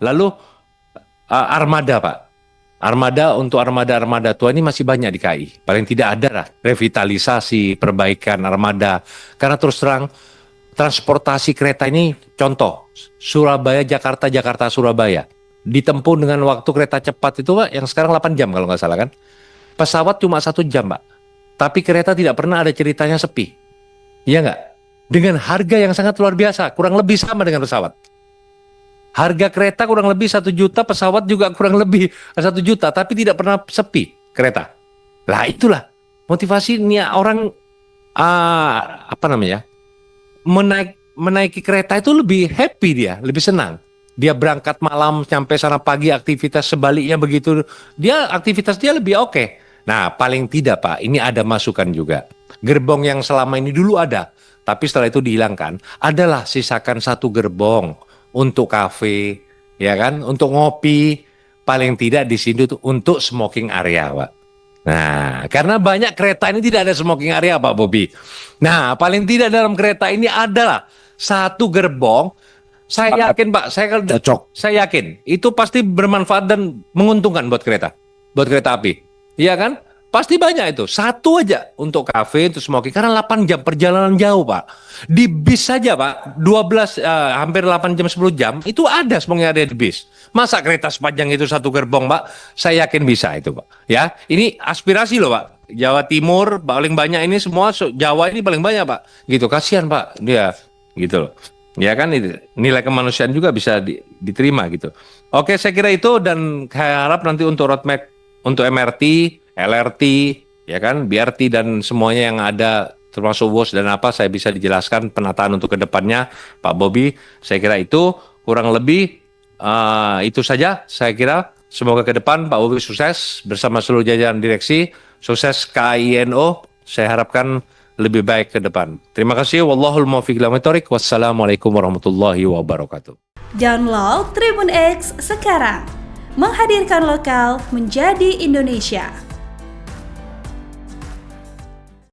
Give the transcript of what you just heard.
Lalu armada Pak. Armada untuk armada tua ini masih banyak di KAI. Paling tidak ada lah revitalisasi, perbaikan armada. Karena terus terang transportasi kereta ini contoh Surabaya Jakarta Jakarta Surabaya ditempuh dengan waktu kereta cepat itu Pak yang sekarang 8 jam kalau nggak salah kan. Pesawat cuma 1 jam Pak. Tapi kereta tidak pernah ada ceritanya sepi. Iya nggak? Dengan harga yang sangat luar biasa, kurang lebih sama dengan pesawat. Harga kereta kurang lebih 1 juta, pesawat juga kurang lebih 1 juta, tapi tidak pernah sepi kereta. Lah itulah motivasi nih orang apa namanya menaiki kereta itu lebih happy dia, lebih senang. Dia berangkat malam sampai sana pagi, aktivitas sebaliknya begitu. Aktivitas dia lebih oke. Nah paling tidak Pak, ini ada masukan juga. Gerbong yang selama ini dulu ada, tapi setelah itu dihilangkan. Adalah sisakan 1 gerbong untuk kafe, ya kan, untuk ngopi, paling tidak di sini tuh untuk smoking area, Pak. Nah, karena banyak kereta ini tidak ada smoking area, Pak Bobi. Nah, paling tidak dalam kereta ini adalah 1 gerbong. Saya yakin, Pak, saya yakin itu pasti bermanfaat dan menguntungkan buat kereta api, iya kan? Pasti banyak itu. 1 aja untuk kafe, untuk smoking. Karena 8 jam perjalanan jauh, Pak. Di bis saja, Pak, 12, hampir 8 jam, 10 jam, itu ada smoking area di bis. Masa kereta sepanjang itu 1 gerbong, Pak? Saya yakin bisa itu, Pak. Ya, ini aspirasi loh, Pak. Jawa Timur paling banyak ini semua, Jawa ini paling banyak, Pak. Gitu, kasihan, Pak. Dia, gitu loh. Ya kan, nilai kemanusiaan juga bisa diterima gitu. Oke, saya kira itu dan saya harap nanti untuk roadmap, untuk MRT, LRT, ya kan, BRT dan semuanya yang ada termasuk WOS dan apa saya bisa dijelaskan penataan untuk kedepannya Pak Bobi. Saya kira itu kurang lebih itu saja. Saya kira semoga ke depan Pak Bobi sukses bersama seluruh jajaran direksi, sukses KAI-NO. Saya harapkan lebih baik ke depan. Terima kasih. Wallahul muwaffiq ila aqwamit thoriq. Wassalamualaikum warahmatullahi wabarakatuh. Download Tribun X sekarang. Menghadirkan lokal menjadi Indonesia.